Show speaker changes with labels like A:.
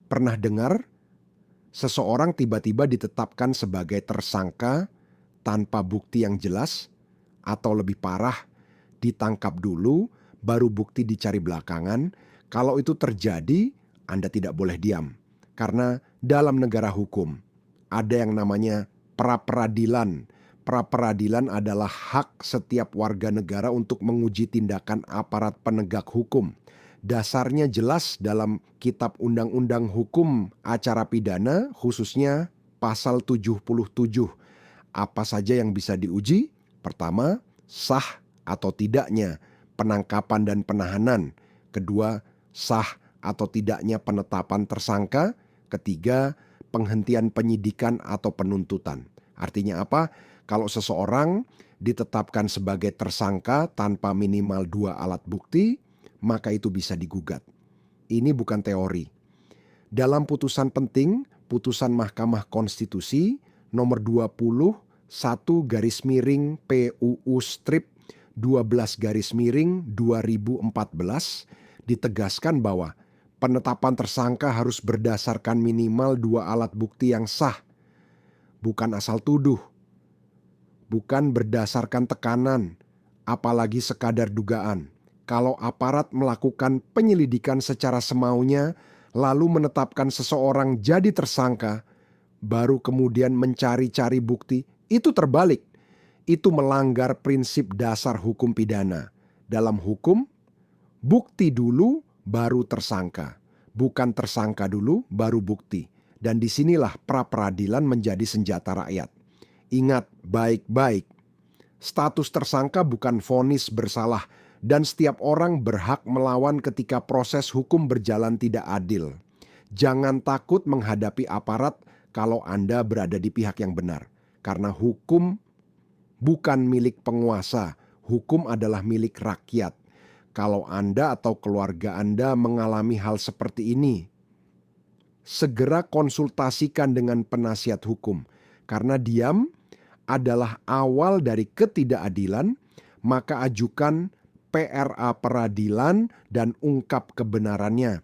A: Pernah dengar seseorang tiba-tiba ditetapkan sebagai tersangka tanpa bukti yang jelas, atau lebih parah, ditangkap dulu, baru bukti dicari belakangan? Kalau itu terjadi, Anda tidak boleh diam. Karena dalam negara hukum, ada yang namanya pra-peradilan. Pra-peradilan adalah hak setiap warga negara untuk menguji tindakan aparat penegak hukum. Dasarnya jelas dalam Kitab Undang-Undang Hukum Acara Pidana, khususnya pasal 77. Apa saja yang bisa diuji? Pertama, sah atau tidaknya penangkapan dan penahanan. Kedua, sah atau tidaknya penetapan tersangka. Ketiga, penghentian penyidikan atau penuntutan. Artinya apa? Kalau seseorang ditetapkan sebagai tersangka tanpa minimal 2 alat bukti, maka itu bisa digugat. Ini bukan teori. Dalam putusan penting, putusan Mahkamah Konstitusi nomor 21 PUU strip 12 2014 ditegaskan bahwa penetapan tersangka harus berdasarkan minimal 2 alat bukti yang sah. Bukan asal tuduh, bukan berdasarkan tekanan, apalagi sekadar dugaan. Kalau aparat melakukan penyelidikan secara semaunya, lalu menetapkan seseorang jadi tersangka, baru kemudian mencari-cari bukti, itu terbalik. Itu melanggar prinsip dasar hukum pidana. Dalam hukum, bukti dulu baru tersangka. Bukan tersangka dulu baru bukti. Dan disinilah pra-peradilan menjadi senjata rakyat. Ingat baik-baik, status tersangka bukan vonis bersalah, dan setiap orang berhak melawan ketika proses hukum berjalan tidak adil. Jangan takut menghadapi aparat kalau Anda berada di pihak yang benar. Karena hukum bukan milik penguasa, hukum adalah milik rakyat. Kalau Anda atau keluarga Anda mengalami hal seperti ini, segera konsultasikan dengan penasihat hukum. Karena diam adalah awal dari ketidakadilan, maka ajukan PRA peradilan dan ungkap kebenarannya.